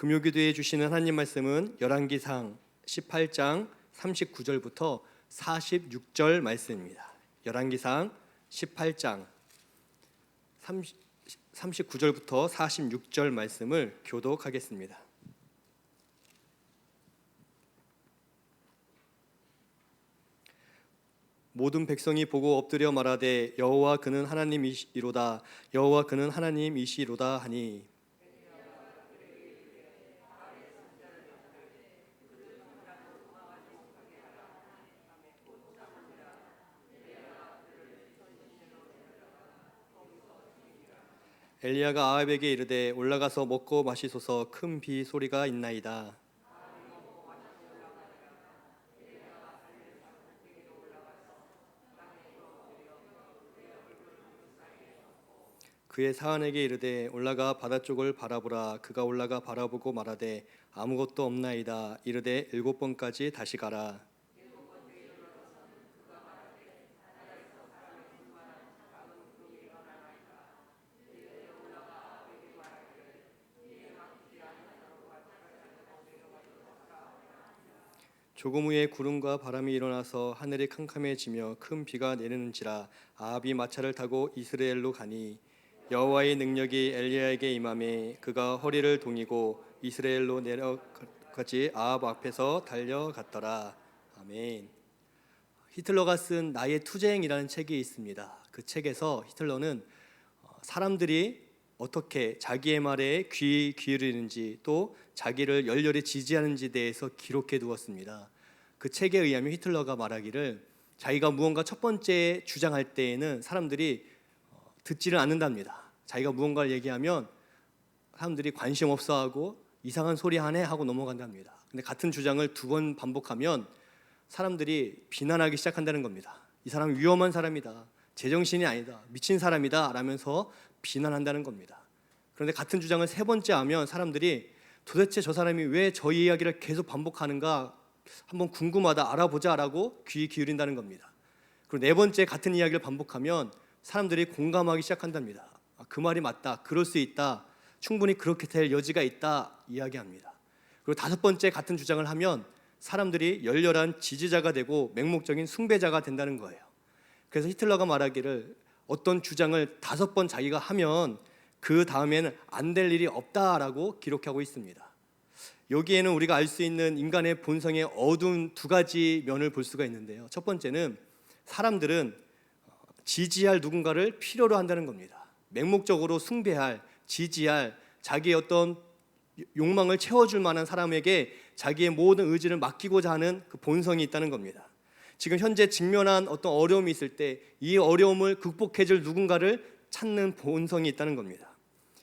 금요기도에 주시는 하나님 말씀은 열왕기상 18장 39절부터 46절 말씀입니다. 열왕기상 18장 39절부터 46절 말씀을 교독하겠습니다. 모든 백성이 보고 엎드려 말하되 여호와 그는 하나님이시로다 여호와 그는 하나님이시로다 하니 엘리야가 아합에게 이르되 올라가서 먹고 마시소서 큰 비 소리가 있나이다. 그의 사환에게 이르되 올라가 바다 쪽을 바라보라. 그가 올라가 바라보고 말하되 아무것도 없나이다. 이르되 7번까지 다시 가라. 조금 후에 구름과 바람이 일어나서 하늘이 캄캄해지며 큰 비가 내리는지라. 아합이 마차를 타고 이스라엘로 가니 여호와의 능력이 엘리야에게 임하매 그가 허리를 동이고 이스라엘로 내려가지 아합 앞에서 달려갔더라. 아멘. 히틀러가 쓴 나의 투쟁이라는 책이 있습니다. 그 책에서 히틀러는 사람들이 어떻게 자기의 말에 귀 기울이는지 또 자기를 열렬히 지지하는지에 대해서 기록해 두었습니다. 그 책에 의하면 히틀러가 말하기를 자기가 무언가 첫 번째 주장할 때에는 사람들이 듣지를 않는답니다. 자기가 무언가를 얘기하면 사람들이 관심 없어하고 이상한 소리 하네 하고 넘어간답니다. 근데 같은 주장을 2번 반복하면 사람들이 비난하기 시작한다는 겁니다. 이 사람은 위험한 사람이다. 제정신이 아니다. 미친 사람이다 라면서 비난한다는 겁니다. 그런데 같은 주장을 3번째 하면 사람들이 도대체 저 사람이 왜 저 이야기를 계속 반복하는가 한번 궁금하다 알아보자라고 귀 기울인다는 겁니다. 그리고 4번째 같은 이야기를 반복하면 사람들이 공감하기 시작한답니다. 그 말이 맞다. 그럴 수 있다. 충분히 그렇게 될 여지가 있다 이야기합니다. 그리고 5번째 같은 주장을 하면 사람들이 열렬한 지지자가 되고 맹목적인 숭배자가 된다는 거예요. 그래서 히틀러가 말하기를 어떤 주장을 5번 자기가 하면 그 다음에는 안 될 일이 없다라고 기록하고 있습니다. 여기에는 우리가 알 수 있는 인간의 본성의 어두운 2가지 면을 볼 수가 있는데요. 첫 번째는 사람들은 지지할 누군가를 필요로 한다는 겁니다. 맹목적으로 숭배할, 지지할, 자기의 어떤 욕망을 채워줄 만한 사람에게 자기의 모든 의지를 맡기고자 하는 그 본성이 있다는 겁니다. 지금 현재 직면한 어떤 어려움이 있을 때 이 어려움을 극복해줄 누군가를 찾는 본성이 있다는 겁니다.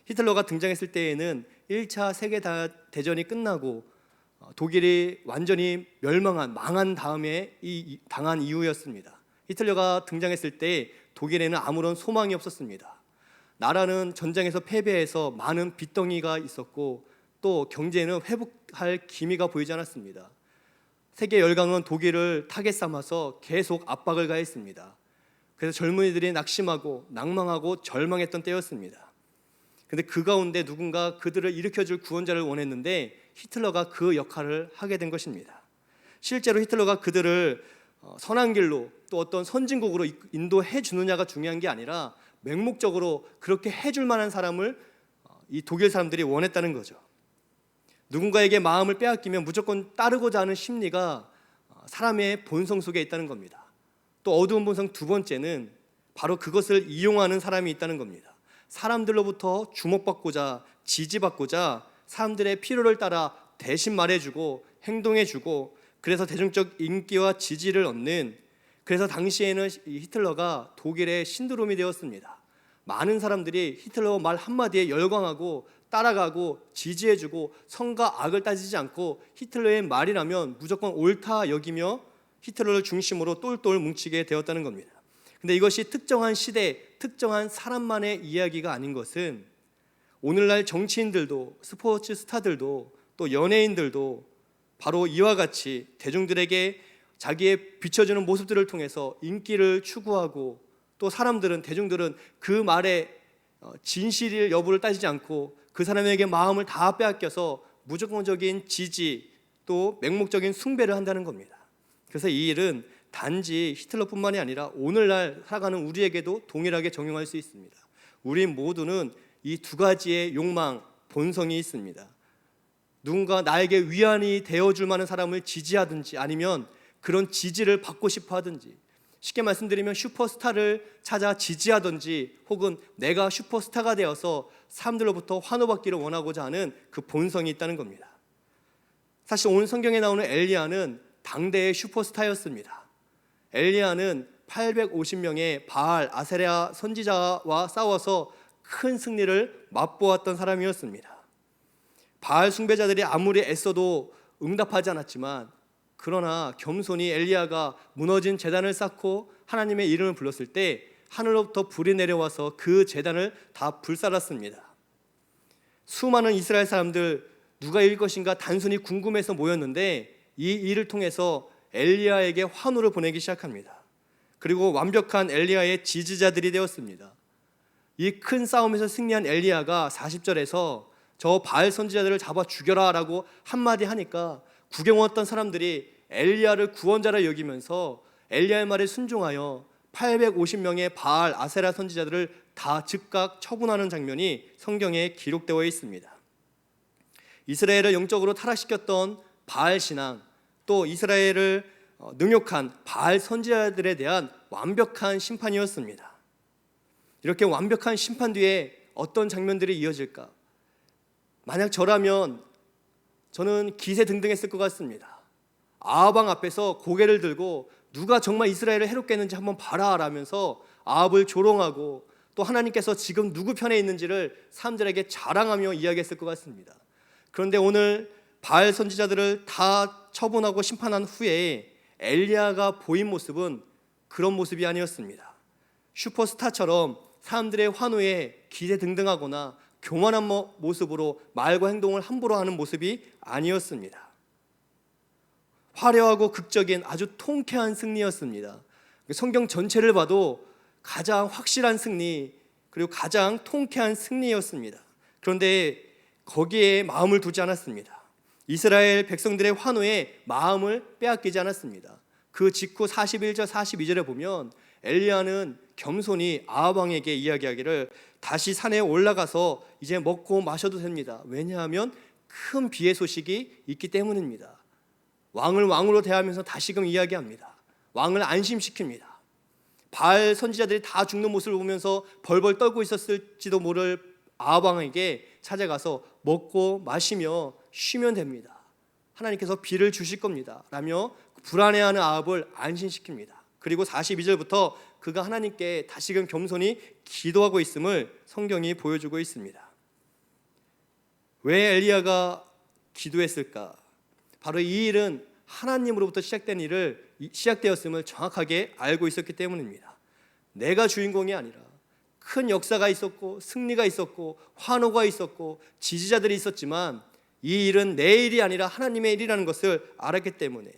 히틀러가 등장했을 때에는 1차 세계대전이 끝나고 독일이 완전히 망한 다음에 당한 이후였습니다. 히틀러가 등장했을 때 독일에는 아무런 소망이 없었습니다. 나라는 전쟁에서 패배해서 많은 빚덩이가 있었고 또 경제는 회복할 기미가 보이지 않았습니다. 세계 열강은 독일을 타겟 삼아서 계속 압박을 가했습니다. 그래서 젊은이들이 낙심하고 낭망하고 절망했던 때였습니다. 그런데 그 가운데 누군가 그들을 일으켜줄 구원자를 원했는데 히틀러가 그 역할을 하게 된 것입니다. 실제로 히틀러가 그들을 선한 길로 또 어떤 선진국으로 인도해 주느냐가 중요한 게 아니라 맹목적으로 그렇게 해줄 만한 사람을 이 독일 사람들이 원했다는 거죠. 누군가에게 마음을 빼앗기면 무조건 따르고자 하는 심리가 사람의 본성 속에 있다는 겁니다. 또 어두운 본성 2번째는 바로 그것을 이용하는 사람이 있다는 겁니다. 사람들로부터 주목받고자 지지받고자 사람들의 필요를 따라 대신 말해주고 행동해주고 그래서 대중적 인기와 지지를 얻는, 그래서 당시에는 히틀러가 독일의 신드롬이 되었습니다. 많은 사람들이 히틀러 말 한마디에 열광하고 따라가고 지지해주고 선과 악을 따지지 않고 히틀러의 말이라면 무조건 옳다 여기며 히틀러를 중심으로 똘똘 뭉치게 되었다는 겁니다. 근데 이것이 특정한 시대, 특정한 사람만의 이야기가 아닌 것은 오늘날 정치인들도 스포츠 스타들도 또 연예인들도 바로 이와 같이 대중들에게 자기의 비춰주는 모습들을 통해서 인기를 추구하고 또 대중들은 그 말의 진실 여부를 따지지 않고 그 사람에게 마음을 다 빼앗겨서 무조건적인 지지 또 맹목적인 숭배를 한다는 겁니다. 그래서 이 일은 단지 히틀러뿐만이 아니라 오늘날 살아가는 우리에게도 동일하게 적용할 수 있습니다. 우리 모두는 이 두 가지의 욕망, 본성이 있습니다. 누군가 나에게 위안이 되어줄 만한 사람을 지지하든지 아니면 그런 지지를 받고 싶어 하든지, 쉽게 말씀드리면 슈퍼스타를 찾아 지지하든지 혹은 내가 슈퍼스타가 되어서 사람들로부터 환호받기를 원하고자 하는 그 본성이 있다는 겁니다. 사실 오늘 성경에 나오는 엘리야는 당대의 슈퍼스타였습니다. 엘리야는 850명의 바알, 아세랴 선지자와 싸워서 큰 승리를 맛보았던 사람이었습니다. 바알 숭배자들이 아무리 애써도 응답하지 않았지만, 그러나 겸손히 엘리야가 무너진 제단을 쌓고 하나님의 이름을 불렀을 때 하늘로부터 불이 내려와서 그 제단을 다 불살랐습니다. 수많은 이스라엘 사람들 누가 이길 것인가 단순히 궁금해서 모였는데 이 일을 통해서 엘리야에게 환호를 보내기 시작합니다. 그리고 완벽한 엘리야의 지지자들이 되었습니다. 이 큰 싸움에서 승리한 엘리야가 40절에서 저 바알 선지자들을 잡아 죽여라 라고 한마디 하니까 구경 왔던 사람들이 엘리야를 구원자라 여기면서 엘리야의 말에 순종하여 850명의 바알, 아세라 선지자들을 다 즉각 처분하는 장면이 성경에 기록되어 있습니다. 이스라엘을 영적으로 타락시켰던 바알 신앙, 또 이스라엘을 능욕한 바알 선지자들에 대한 완벽한 심판이었습니다. 이렇게 완벽한 심판 뒤에 어떤 장면들이 이어질까? 만약 저라면 저는 기세등등했을 것 같습니다. 아합 앞에서 고개를 들고 누가 정말 이스라엘을 해롭게 했는지 한번 봐라 라면서 아합을 조롱하고 또 하나님께서 지금 누구 편에 있는지를 사람들에게 자랑하며 이야기했을 것 같습니다. 그런데 오늘 바알 선지자들을 다 처분하고 심판한 후에 엘리야가 보인 모습은 그런 모습이 아니었습니다. 슈퍼스타처럼 사람들의 환호에 기세등등하거나 교만한 모습으로 말과 행동을 함부로 하는 모습이 아니었습니다. 화려하고 극적인 아주 통쾌한 승리였습니다. 성경 전체를 봐도 가장 확실한 승리, 그리고 가장 통쾌한 승리였습니다. 그런데 거기에 마음을 두지 않았습니다. 이스라엘 백성들의 환호에 마음을 빼앗기지 않았습니다. 그 직후 41절 42절에 보면 엘리야는 겸손히 아합 왕에게 이야기하기를 다시 산에 올라가서 이제 먹고 마셔도 됩니다. 왜냐하면 큰 비의 소식이 있기 때문입니다. 왕을 왕으로 대하면서 다시금 이야기합니다. 왕을 안심시킵니다. 바알 선지자들이 다 죽는 모습을 보면서 벌벌 떨고 있었을지도 모를 아합 왕에게 찾아가서 먹고 마시며 쉬면 됩니다. 하나님께서 비를 주실 겁니다 라며 불안해하는 아합을 안심시킵니다. 그리고 42절부터 그가 하나님께 다시금 겸손히 기도하고 있음을 성경이 보여주고 있습니다. 왜 엘리야가 기도했을까? 바로 이 일은 하나님으로부터 시작되었음을 정확하게 알고 있었기 때문입니다. 내가 주인공이 아니라 큰 역사가 있었고 승리가 있었고 환호가 있었고 지지자들이 있었지만 이 일은 내 일이 아니라 하나님의 일이라는 것을 알았기 때문에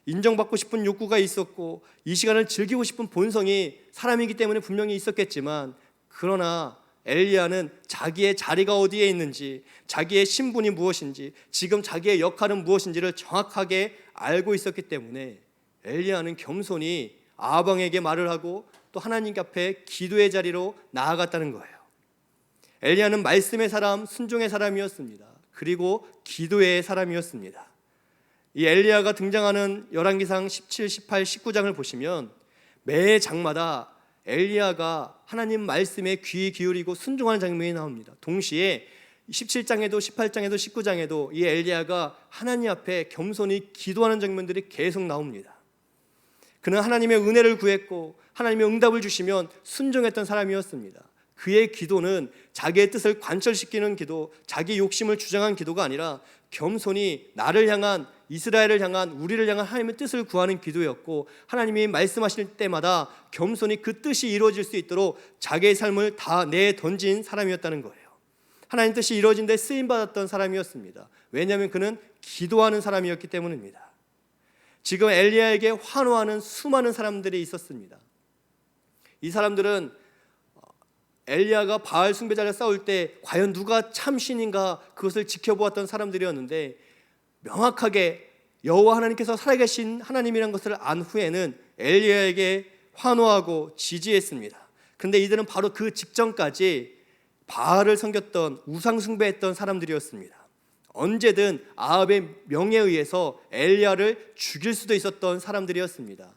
인정받고 싶은 욕구가 있었고 이 시간을 즐기고 싶은 본성이 사람이기 때문에 분명히 있었겠지만, 그러나 엘리야는 자기의 자리가 어디에 있는지, 자기의 신분이 무엇인지, 지금 자기의 역할은 무엇인지를 정확하게 알고 있었기 때문에 엘리야는 겸손히 아합 왕에게 말을 하고 또 하나님 앞에 기도의 자리로 나아갔다는 거예요. 엘리야는 말씀의 사람, 순종의 사람이었습니다. 그리고 기도의 사람이었습니다. 이 엘리야가 등장하는 열왕기상 17, 18, 19장을 보시면 매 장마다 엘리야가 하나님 말씀에 귀 기울이고 순종하는 장면이 나옵니다. 동시에 17장에도 18장에도 19장에도 이 엘리야가 하나님 앞에 겸손히 기도하는 장면들이 계속 나옵니다. 그는 하나님의 은혜를 구했고 하나님의 응답을 주시면 순종했던 사람이었습니다. 그의 기도는 자기의 뜻을 관철시키는 기도, 자기 욕심을 주장한 기도가 아니라 겸손히 나를 향한, 이스라엘을 향한, 우리를 향한 하나님의 뜻을 구하는 기도였고, 하나님이 말씀하실 때마다 겸손히 그 뜻이 이루어질 수 있도록 자기의 삶을 다 내던진 사람이었다는 거예요. 하나님 뜻이 이루어진 데 쓰임받았던 사람이었습니다. 왜냐하면 그는 기도하는 사람이었기 때문입니다. 지금 엘리야에게 환호하는 수많은 사람들이 있었습니다. 이 사람들은 엘리야가 바알 숭배자를 싸울 때 과연 누가 참 신인가 그것을 지켜보았던 사람들이었는데, 명확하게 여호와 하나님께서 살아계신 하나님이라는 것을 안 후에는 엘리야에게 환호하고 지지했습니다. 그런데 이들은 바로 그 직전까지 바알을 섬겼던, 우상 숭배했던 사람들이었습니다. 언제든 아합의 명예에 의해서 엘리야를 죽일 수도 있었던 사람들이었습니다.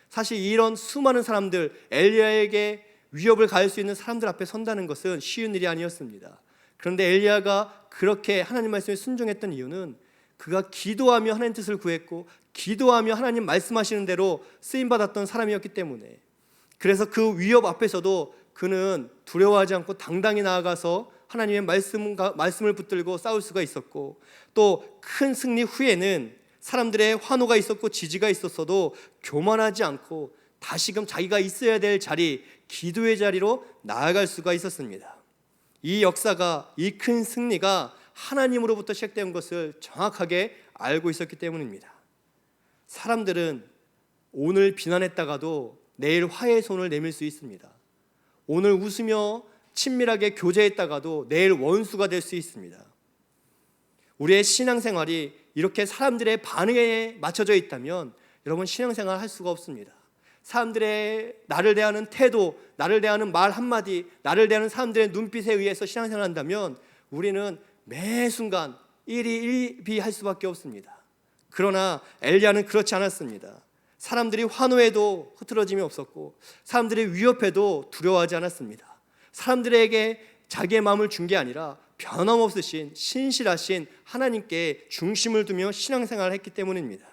사실 이런 수많은 사람들, 엘리야에게 위협을 가할 수 있는 사람들 앞에 선다는 것은 쉬운 일이 아니었습니다. 그런데 엘리야가 그렇게 하나님 말씀에 순종했던 이유는 그가 기도하며 하나님 뜻을 구했고, 기도하며 하나님 말씀하시는 대로 쓰임받았던 사람이었기 때문에, 그래서 그 위협 앞에서도 그는 두려워하지 않고 당당히 나아가서 하나님의 말씀을 붙들고 싸울 수가 있었고, 또 큰 승리 후에는 사람들의 환호가 있었고 지지가 있었어도 교만하지 않고 다시금 자기가 있어야 될 자리, 기도의 자리로 나아갈 수가 있었습니다. 이 역사가, 이 큰 승리가 하나님으로부터 시작된 것을 정확하게 알고 있었기 때문입니다. 사람들은 오늘 비난했다가도 내일 화해의 손을 내밀 수 있습니다. 오늘 웃으며 친밀하게 교제했다가도 내일 원수가 될 수 있습니다. 우리의 신앙생활이 이렇게 사람들의 반응에 맞춰져 있다면 여러분, 신앙생활 할 수가 없습니다. 사람들의 나를 대하는 태도, 나를 대하는 말 한마디, 나를 대하는 사람들의 눈빛에 의해서 신앙생활을 한다면 우리는 매 순간 일희일비할 수밖에 없습니다. 그러나 엘리야는 그렇지 않았습니다. 사람들이 환호해도 흐트러짐이 없었고, 사람들이 위협해도 두려워하지 않았습니다. 사람들에게 자기의 마음을 준 게 아니라 변함없으신 신실하신 하나님께 중심을 두며 신앙생활을 했기 때문입니다.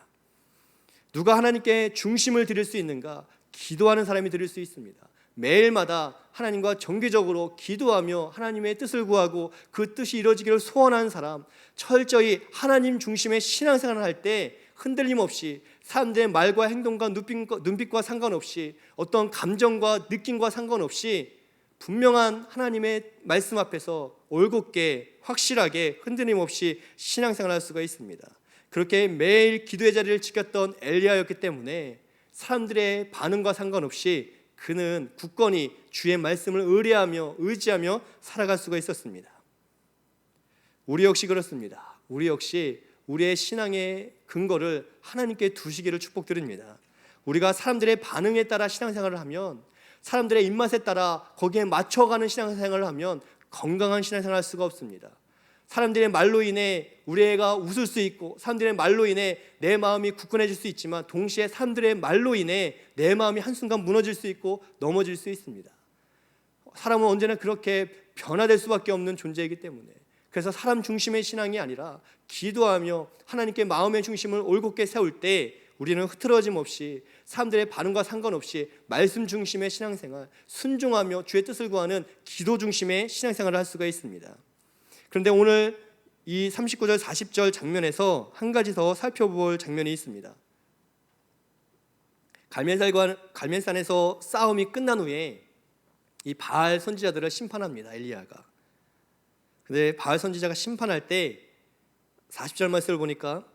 누가 하나님께 중심을 드릴 수 있는가? 기도하는 사람이 드릴 수 있습니다. 매일마다 하나님과 정기적으로 기도하며 하나님의 뜻을 구하고 그 뜻이 이루어지기를 소원하는 사람, 철저히 하나님 중심의 신앙생활을 할 때 흔들림 없이, 사람들의 말과 행동과 눈빛과 상관없이, 어떤 감정과 느낌과 상관없이 분명한 하나님의 말씀 앞에서 올곧게 확실하게 흔들림 없이 신앙생활을 할 수가 있습니다. 그렇게 매일 기도의 자리를 지켰던 엘리야였기 때문에 사람들의 반응과 상관없이 그는 굳건히 주의 말씀을 의지하며 살아갈 수가 있었습니다. 우리 역시 그렇습니다. 우리 역시 우리의 신앙의 근거를 하나님께 두시기를 축복드립니다. 우리가 사람들의 반응에 따라 신앙생활을 하면, 사람들의 입맛에 따라 거기에 맞춰가는 신앙생활을 하면 건강한 신앙생활을 할 수가 없습니다. 사람들의 말로 인해 우리 애가 웃을 수 있고, 사람들의 말로 인해 내 마음이 굳건해질 수 있지만, 동시에 사람들의 말로 인해 내 마음이 한순간 무너질 수 있고 넘어질 수 있습니다. 사람은 언제나 그렇게 변화될 수밖에 없는 존재이기 때문에, 그래서 사람 중심의 신앙이 아니라 기도하며 하나님께 마음의 중심을 올곧게 세울 때 우리는 흐트러짐 없이, 사람들의 반응과 상관없이 말씀 중심의 신앙생활, 순종하며 주의 뜻을 구하는 기도 중심의 신앙생활을 할 수가 있습니다. 그런데 오늘 이 39절 40절 장면에서 한 가지 더 살펴볼 장면이 있습니다. 갈멜산에서 싸움이 끝난 후에 이 바알 선지자들을 심판합니다, 엘리야가. 근데 바알 선지자가 심판할 때 40절 말씀을 보니까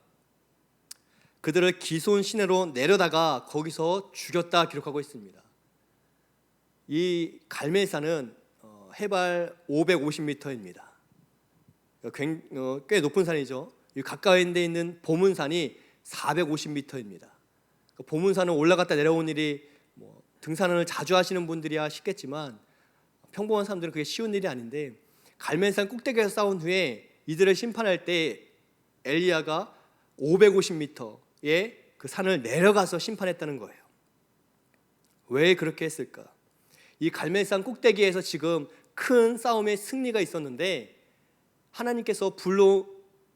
그들을 기손 시내로 내려다가 거기서 죽였다 기록하고 있습니다. 이 갈멜산은 해발 550m입니다. 꽤 높은 산이죠. 가까운 데 있는 보문산이 450m입니다. 보문산을 올라갔다 내려온 일이 등산을 자주 하시는 분들이야 쉽겠지만 평범한 사람들은 그게 쉬운 일이 아닌데, 갈멜산 꼭대기에서 싸운 후에 이들을 심판할 때 엘리야가 550m의 그 산을 내려가서 심판했다는 거예요. 왜 그렇게 했을까? 이 갈멜산 꼭대기에서 지금 큰 싸움의 승리가 있었는데 하나님께서 불로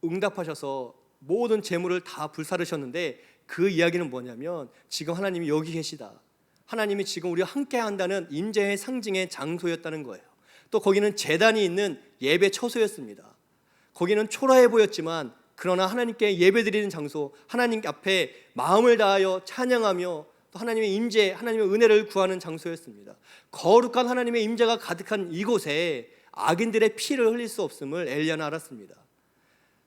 응답하셔서 모든 재물을 다 불사르셨는데, 그 이야기는 뭐냐면 지금 하나님이 여기 계시다, 하나님이 지금 우리와 함께 한다는 임재의 상징의 장소였다는 거예요. 또 거기는 제단이 있는 예배 처소였습니다. 거기는 초라해 보였지만 그러나 하나님께 예배드리는 장소, 하나님 앞에 마음을 다하여 찬양하며 또 하나님의 임재, 하나님의 은혜를 구하는 장소였습니다. 거룩한 하나님의 임재가 가득한 이곳에 악인들의 피를 흘릴 수 없음을 엘리야는 알았습니다.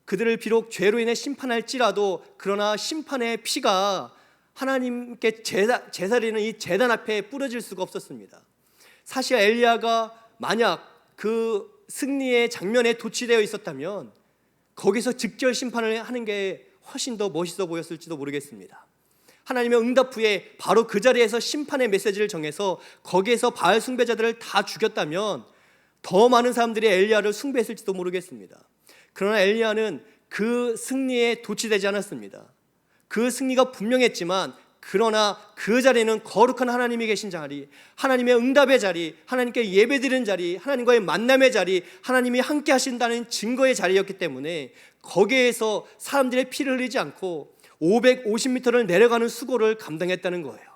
그들을 비록 죄로 인해 심판할지라도 그러나 심판의 피가 하나님께 제사드리는 이 제단 앞에 뿌려질 수가 없었습니다. 사실 엘리야가 만약 그 승리의 장면에 도취되어 있었다면 거기서 즉결 심판을 하는 게 훨씬 더 멋있어 보였을지도 모르겠습니다. 하나님의 응답 후에 바로 그 자리에서 심판의 메시지를 정해서 거기에서 바알 숭배자들을 다 죽였다면 더 많은 사람들이 엘리야를 숭배했을지도 모르겠습니다. 그러나 엘리야는 그 승리에 도취되지 않았습니다. 그 승리가 분명했지만 그러나 그 자리는 거룩한 하나님이 계신 자리, 하나님의 응답의 자리, 하나님께 예배드리는 자리, 하나님과의 만남의 자리, 하나님이 함께 하신다는 증거의 자리였기 때문에 거기에서 사람들의 피를 흘리지 않고 550m를 내려가는 수고를 감당했다는 거예요.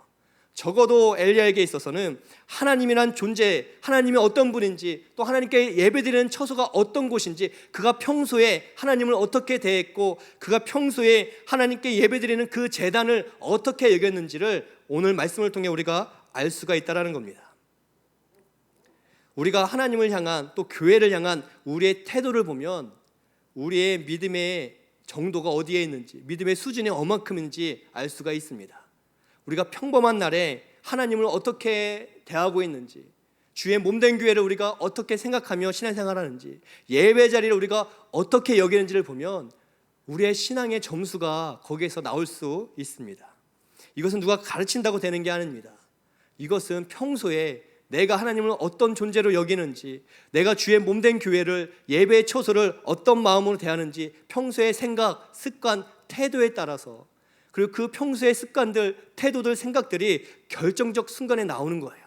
적어도 엘리야에게 있어서는 하나님이란 존재, 하나님이 어떤 분인지, 또 하나님께 예배드리는 처소가 어떤 곳인지, 그가 평소에 하나님을 어떻게 대했고 그가 평소에 하나님께 예배드리는 그 제단을 어떻게 여겼는지를 오늘 말씀을 통해 우리가 알 수가 있다는 겁니다. 우리가 하나님을 향한, 또 교회를 향한 우리의 태도를 보면 우리의 믿음의 정도가 어디에 있는지, 믿음의 수준이 얼만큼인지 알 수가 있습니다. 우리가 평범한 날에 하나님을 어떻게 대하고 있는지, 주의 몸된 교회를 우리가 어떻게 생각하며 신앙생활하는지, 예배 자리를 우리가 어떻게 여기는지를 보면 우리의 신앙의 점수가 거기에서 나올 수 있습니다. 이것은 누가 가르친다고 되는 게 아닙니다. 이것은 평소에 내가 하나님을 어떤 존재로 여기는지, 내가 주의 몸된 교회를, 예배의 처소를 어떤 마음으로 대하는지, 평소의 생각, 습관, 태도에 따라서, 그리고 그 평소의 습관들, 태도들, 생각들이 결정적 순간에 나오는 거예요.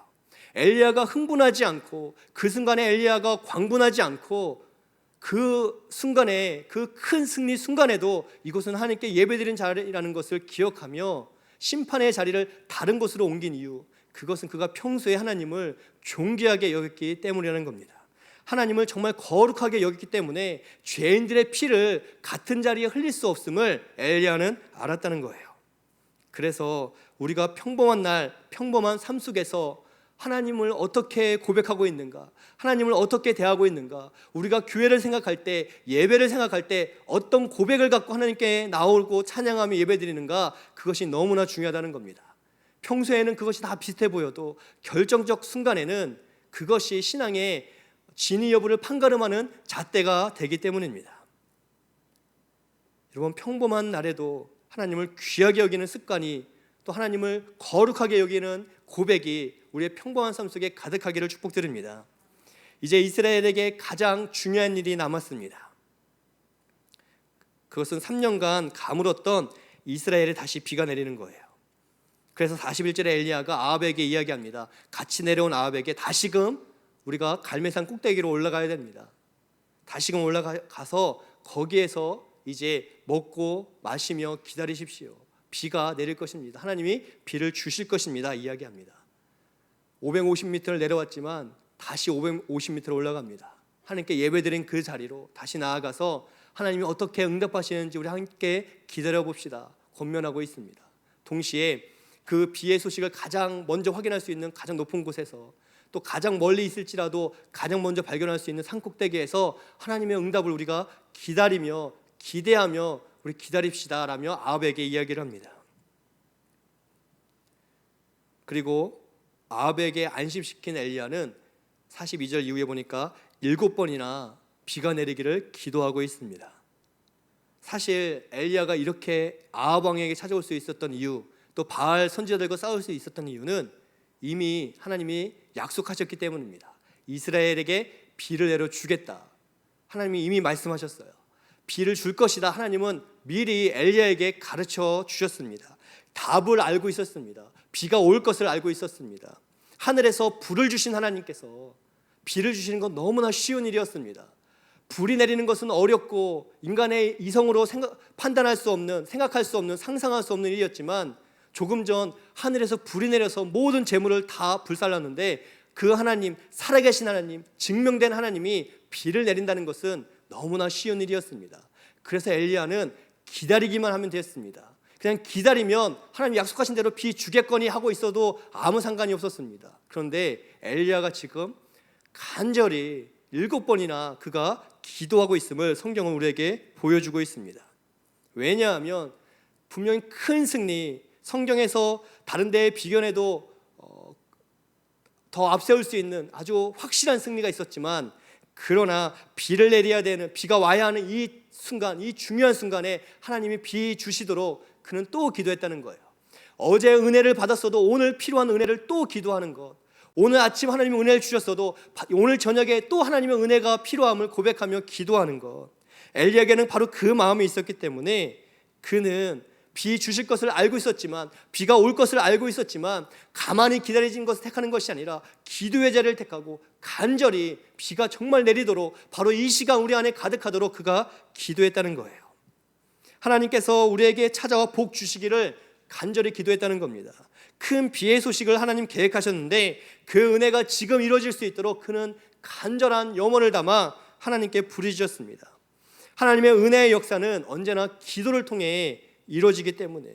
엘리야가 흥분하지 않고, 그 순간에 엘리야가 광분하지 않고, 그 순간에, 그 큰 승리 순간에도 이곳은 하나님께 예배드리는 자리라는 것을 기억하며 심판의 자리를 다른 곳으로 옮긴 이유, 그것은 그가 평소에 하나님을 존귀하게 여겼기 때문이라는 겁니다. 하나님을 정말 거룩하게 여겼기 때문에 죄인들의 피를 같은 자리에 흘릴 수 없음을 엘리야는 알았다는 거예요. 그래서 우리가 평범한 날, 평범한 삶 속에서 하나님을 어떻게 고백하고 있는가, 하나님을 어떻게 대하고 있는가, 우리가 교회를 생각할 때, 예배를 생각할 때 어떤 고백을 갖고 하나님께 나오고 찬양하며 예배드리는가, 그것이 너무나 중요하다는 겁니다. 평소에는 그것이 다 비슷해 보여도 결정적 순간에는 그것이 신앙의 진위 여부를 판가름하는 잣대가 되기 때문입니다. 여러분, 평범한 날에도 하나님을 귀하게 여기는 습관이, 또 하나님을 거룩하게 여기는 고백이 우리의 평범한 삶 속에 가득하기를 축복드립니다. 이제 이스라엘에게 가장 중요한 일이 남았습니다. 그것은 3년간 가물었던 이스라엘에 다시 비가 내리는 거예요. 그래서 41절에 엘리야가 아합에게 이야기합니다. 같이 내려온 아합에게 다시금 우리가 갈멜산 꼭대기로 올라가야 됩니다. 다시금 올라가서 거기에서 이제 먹고 마시며 기다리십시오. 비가 내릴 것입니다. 하나님이 비를 주실 것입니다. 이야기합니다. 550m를 내려왔지만 다시 550m를 올라갑니다. 하나님께 예배드린 그 자리로 다시 나아가서 하나님이 어떻게 응답하시는지 우리 함께 기다려봅시다. 권면하고 있습니다. 동시에 그 비의 소식을 가장 먼저 확인할 수 있는 가장 높은 곳에서, 또 가장 멀리 있을지라도 가장 먼저 발견할 수 있는 산꼭대기에서 하나님의 응답을 우리가 기다리며 기대하며 우리 기다립시다라며 아합에게 이야기를 합니다. 그리고 아합에게 안심시킨 엘리야는 42절 이후에 보니까 7번이나 비가 내리기를 기도하고 있습니다. 사실 엘리야가 이렇게 아합 왕에게 찾아올 수 있었던 이유, 또 바알 선지자들과 싸울 수 있었던 이유는 이미 하나님이 약속하셨기 때문입니다. 이스라엘에게 비를 내려 주겠다. 하나님이 이미 말씀하셨어요. 비를 줄 것이다. 하나님은 미리 엘리야에게 가르쳐 주셨습니다. 답을 알고 있었습니다. 비가 올 것을 알고 있었습니다. 하늘에서 불을 주신 하나님께서 비를 주시는 건 너무나 쉬운 일이었습니다. 불이 내리는 것은 어렵고 인간의 이성으로 판단할 수 없는, 생각할 수 없는, 상상할 수 없는 일이었지만 조금 전 하늘에서 불이 내려서 모든 재물을 다 불살랐는데 그 하나님, 살아계신 하나님, 증명된 하나님이 비를 내린다는 것은 너무나 쉬운 일이었습니다. 그래서 엘리야는 기다리기만 하면 됐습니다. 그냥 기다리면 하나님 약속하신 대로 비 주겠거니 하고 있어도 아무 상관이 없었습니다. 그런데 엘리야가 지금 간절히 7번이나 그가 기도하고 있음을 성경은 우리에게 보여주고 있습니다. 왜냐하면 분명히 큰 승리, 성경에서 다른 데에 비견해도 더 앞세울 수 있는 아주 확실한 승리가 있었지만, 그러나 비를 내려야 되는, 비가 와야 하는 이 순간, 이 중요한 순간에 하나님이 비 주시도록 그는 또 기도했다는 거예요. 어제 은혜를 받았어도 오늘 필요한 은혜를 또 기도하는 것, 오늘 아침 하나님이 은혜를 주셨어도 오늘 저녁에 또 하나님의 은혜가 필요함을 고백하며 기도하는 것, 엘리야에게는 바로 그 마음이 있었기 때문에 그는 비 주실 것을 알고 있었지만, 비가 올 것을 알고 있었지만 가만히 기다리는 것을 택하는 것이 아니라 기도의 자리를 택하고 간절히 비가 정말 내리도록, 바로 이 시간 우리 안에 가득하도록 그가 기도했다는 거예요. 하나님께서 우리에게 찾아와 복 주시기를 간절히 기도했다는 겁니다. 큰 비의 소식을 하나님 계획하셨는데 그 은혜가 지금 이루어질 수 있도록 그는 간절한 염원을 담아 하나님께 부르짖었습니다. 하나님의 은혜의 역사는 언제나 기도를 통해 이루어지기 때문에,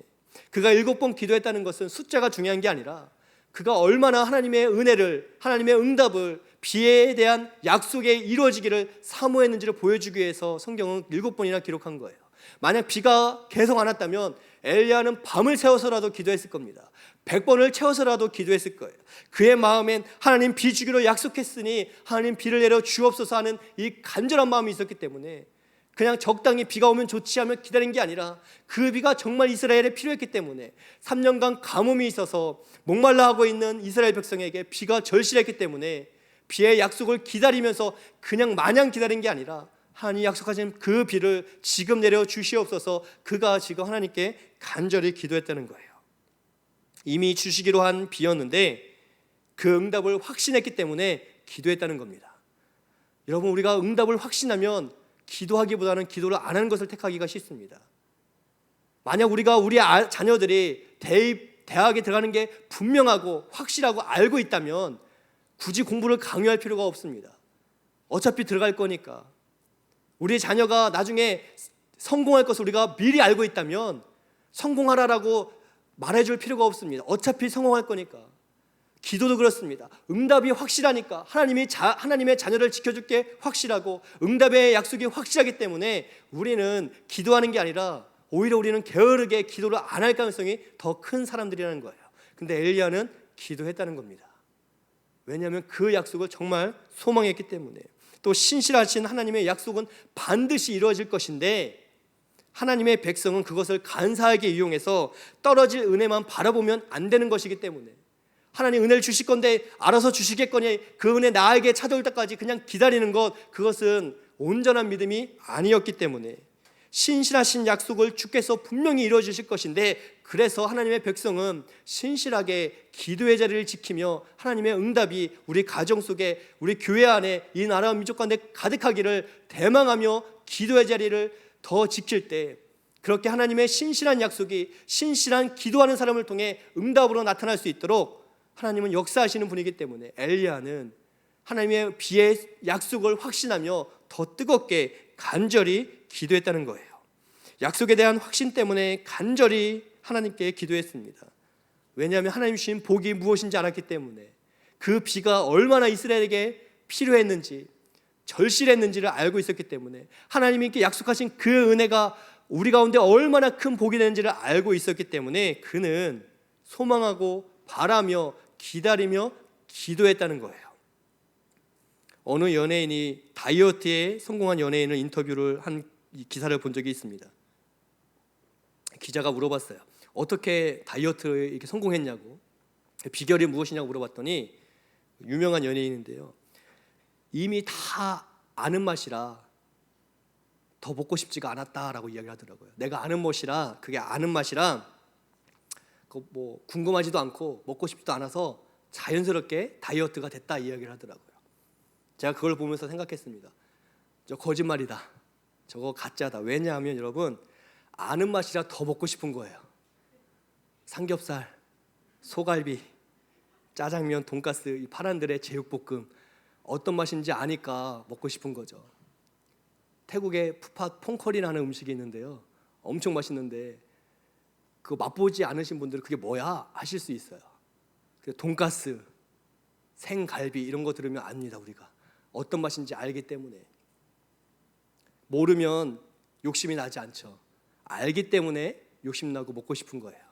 그가 7번 기도했다는 것은 숫자가 중요한 게 아니라 그가 얼마나 하나님의 은혜를, 하나님의 응답을, 비에 대한 약속에 이루어지기를 사모했는지를 보여주기 위해서 성경은 7번이나 기록한 거예요. 만약 비가 계속 안 왔다면 엘리야는 밤을 새워서라도 기도했을 겁니다. 100번을 채워서라도 기도했을 거예요. 그의 마음엔 하나님 비 주기로 약속했으니 하나님 비를 내려 주옵소서 하는 이 간절한 마음이 있었기 때문에 그냥 적당히 비가 오면 좋지 하며 기다린 게 아니라, 그 비가 정말 이스라엘에 필요했기 때문에 3년간 가뭄이 있어서 목말라 하고 있는 이스라엘 백성에게 비가 절실했기 때문에 비의 약속을 기다리면서 그냥 마냥 기다린 게 아니라 하나님이 약속하신 그 비를 지금 내려 주시옵소서, 그가 지금 하나님께 간절히 기도했다는 거예요. 이미 주시기로 한 비였는데 그 응답을 확신했기 때문에 기도했다는 겁니다. 여러분, 우리가 응답을 확신하면 기도하기보다는 기도를 안 하는 것을 택하기가 쉽습니다. 만약 우리가 우리 자녀들이 대학에 들어가는 게 분명하고 확실하고 알고 있다면 굳이 공부를 강요할 필요가 없습니다. 어차피 들어갈 거니까. 우리 자녀가 나중에 성공할 것을 우리가 미리 알고 있다면 성공하라라고 말해줄 필요가 없습니다. 어차피 성공할 거니까. 기도도 그렇습니다. 응답이 확실하니까, 하나님의 자녀를 지켜줄 게 확실하고 응답의 약속이 확실하기 때문에 우리는 기도하는 게 아니라 오히려 우리는 게으르게 기도를 안 할 가능성이 더 큰 사람들이라는 거예요. 근데 엘리야는 기도했다는 겁니다. 왜냐하면 그 약속을 정말 소망했기 때문에. 또 신실하신 하나님의 약속은 반드시 이루어질 것인데 하나님의 백성은 그것을 간사하게 이용해서 떨어질 은혜만 바라보면 안 되는 것이기 때문에, 하나님 은혜를 주실 건데 알아서 주시겠거니 그 은혜 나에게 찾아올 때까지 그냥 기다리는 것, 그것은 온전한 믿음이 아니었기 때문에, 신실하신 약속을 주께서 분명히 이루어 주실 것인데, 그래서 하나님의 백성은 신실하게 기도의 자리를 지키며 하나님의 응답이 우리 가정 속에, 우리 교회 안에, 이 나라와 민족 가운데 가득하기를 대망하며 기도의 자리를 더 지킬 때, 그렇게 하나님의 신실한 약속이 신실한 기도하는 사람을 통해 응답으로 나타날 수 있도록 하나님은 역사하시는 분이기 때문에 엘리야는 하나님의 비의 약속을 확신하며 더 뜨겁게 간절히 기도했다는 거예요. 약속에 대한 확신 때문에 간절히 하나님께 기도했습니다. 왜냐하면 하나님 주신 복이 무엇인지 알았기 때문에, 그 비가 얼마나 이스라엘에게 필요했는지, 절실했는지를 알고 있었기 때문에, 하나님이 약속하신 그 은혜가 우리 가운데 얼마나 큰 복이 되는지를 알고 있었기 때문에 그는 소망하고 바라며 기다리며 기도했다는 거예요. 어느 연예인이 다이어트에 성공한 연예인을 인터뷰를 한 기사를 본 적이 있습니다. 기자가 물어봤어요. 어떻게 다이어트에 이렇게 성공했냐고, 비결이 무엇이냐고 물어봤더니, 유명한 연예인인데요, 이미 다 아는 맛이라 더 먹고 싶지가 않았다라고 이야기를 하더라고요. 내가 아는 맛이라, 그게 아는 맛이라 뭐 궁금하지도 않고 먹고 싶지도 않아서 자연스럽게 다이어트가 됐다 이야기를 하더라고요. 제가 그걸 보면서 생각했습니다. 저 거짓말이다, 저거 가짜다. 왜냐하면 여러분, 아는 맛이라 더 먹고 싶은 거예요. 삼겹살, 소갈비, 짜장면, 돈가스, 이 파란들의 제육볶음, 어떤 맛인지 아니까 먹고 싶은 거죠. 태국의 푸팟 퐁커리라는 음식이 있는데요, 엄청 맛있는데 그거 맛보지 않으신 분들은 그게 뭐야 하실 수 있어요. 돈가스, 생갈비 이런 거 들으면 압니다. 우리가 어떤 맛인지 알기 때문에. 모르면 욕심이 나지 않죠. 알기 때문에 욕심나고 먹고 싶은 거예요.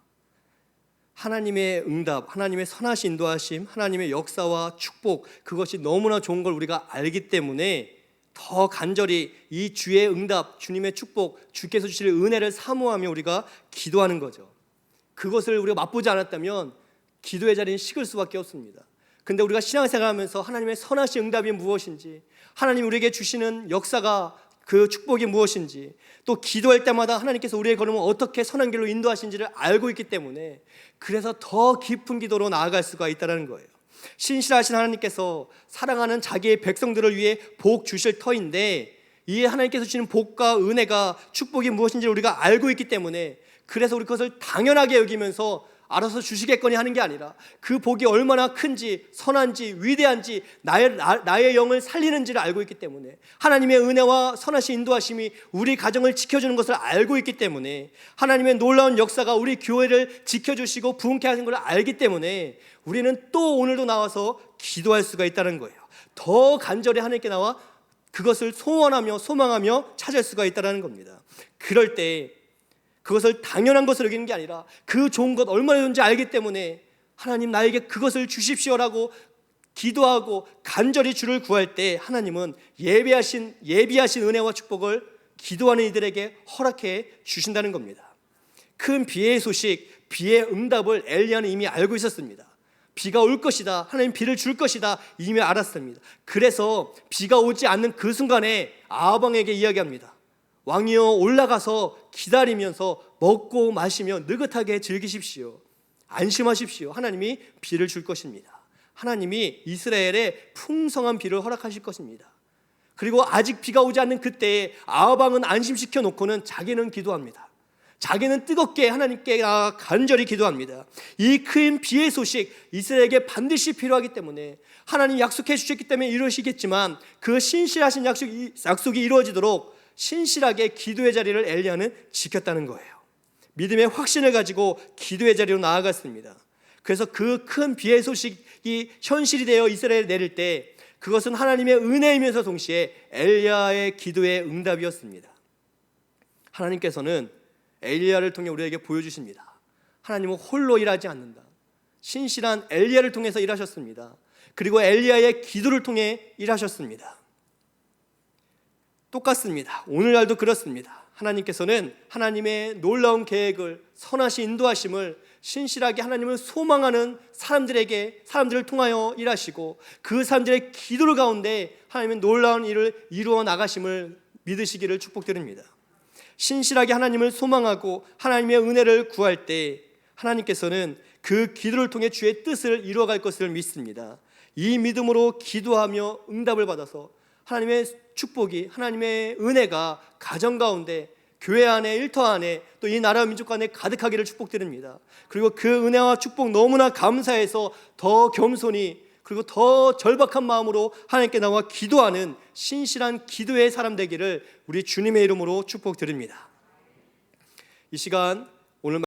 하나님의 응답, 하나님의 선하신 인도하심, 하나님의 역사와 축복, 그것이 너무나 좋은 걸 우리가 알기 때문에 더 간절히 이 주의 응답, 주님의 축복, 주께서 주실 은혜를 사모하며 우리가 기도하는 거죠. 그것을 우리가 맛보지 않았다면 기도의 자리는 식을 수밖에 없습니다. 근데 우리가 신앙생활하면서 하나님의 선하신 응답이 무엇인지, 하나님 우리에게 주시는 역사가 그 축복이 무엇인지, 또 기도할 때마다 하나님께서 우리의 걸음을 어떻게 선한 길로 인도하신지를 알고 있기 때문에 그래서 더 깊은 기도로 나아갈 수가 있다는 거예요. 신실하신 하나님께서 사랑하는 자기의 백성들을 위해 복 주실 터인데, 이 하나님께서 주시는 복과 은혜가 축복이 무엇인지 우리가 알고 있기 때문에 그래서 우리 그것을 당연하게 여기면서 알아서 주시겠거니 하는 게 아니라 그 복이 얼마나 큰지, 선한지, 위대한지, 나의 영을 살리는지를 알고 있기 때문에, 하나님의 은혜와 선하신 인도하심이 우리 가정을 지켜주는 것을 알고 있기 때문에, 하나님의 놀라운 역사가 우리 교회를 지켜주시고 부흥케 하신 것을 알기 때문에 우리는 또 오늘도 나와서 기도할 수가 있다는 거예요. 더 간절히 하나님께 나와 그것을 소원하며 소망하며 찾을 수가 있다는 겁니다. 그럴 때 그것을 당연한 것으로 여기는 게 아니라 그 좋은 것 얼마나 좋은지 알기 때문에 하나님 나에게 그것을 주십시오라고 기도하고 간절히 주를 구할 때 하나님은 예비하신 은혜와 축복을 기도하는 이들에게 허락해 주신다는 겁니다. 큰 비의 소식, 비의 응답을 엘리야는 이미 알고 있었습니다. 비가 올 것이다, 하나님 비를 줄 것이다 이미 알았습니다. 그래서 비가 오지 않는 그 순간에 아합 왕에게 이야기합니다. 왕이여, 올라가서 기다리면서 먹고 마시며 느긋하게 즐기십시오. 안심하십시오. 하나님이 비를 줄 것입니다. 하나님이 이스라엘에 풍성한 비를 허락하실 것입니다. 그리고 아직 비가 오지 않는 그때에 아합 왕은 안심시켜 놓고는 자기는 기도합니다. 자기는 뜨겁게 하나님께 간절히 기도합니다. 이 큰 비의 소식, 이스라엘에게 반드시 필요하기 때문에 하나님 약속해 주셨기 때문에 이루시겠지만 그 신실하신 약속이 이루어지도록 신실하게 기도의 자리를 엘리야는 지켰다는 거예요. 믿음의 확신을 가지고 기도의 자리로 나아갔습니다. 그래서 그 큰 비의 소식이 현실이 되어 이스라엘에 내릴 때 그것은 하나님의 은혜이면서 동시에 엘리야의 기도의 응답이었습니다. 하나님께서는 엘리야를 통해 우리에게 보여주십니다. 하나님은 홀로 일하지 않는다. 신실한 엘리야를 통해서 일하셨습니다. 그리고 엘리야의 기도를 통해 일하셨습니다. 똑같습니다. 오늘날도 그렇습니다. 하나님께서는 하나님의 놀라운 계획을, 선하신 인도하심을 신실하게 하나님을 소망하는 사람들을 통하여 일하시고 그 사람들의 기도를 가운데 하나님의 놀라운 일을 이루어 나가심을 믿으시기를 축복드립니다. 신실하게 하나님을 소망하고 하나님의 은혜를 구할 때 하나님께서는 그 기도를 통해 주의 뜻을 이루어갈 것을 믿습니다. 이 믿음으로 기도하며 응답을 받아서 하나님의 축복이, 하나님의 은혜가 가정 가운데, 교회 안에, 일터 안에, 또 이 나라 민족 안에 가득하기를 축복드립니다. 그리고 그 은혜와 축복 너무나 감사해서 더 겸손히, 그리고 더 절박한 마음으로 하나님께 나와 기도하는 신실한 기도의 사람 되기를 우리 주님의 이름으로 축복드립니다. 이 시간 오늘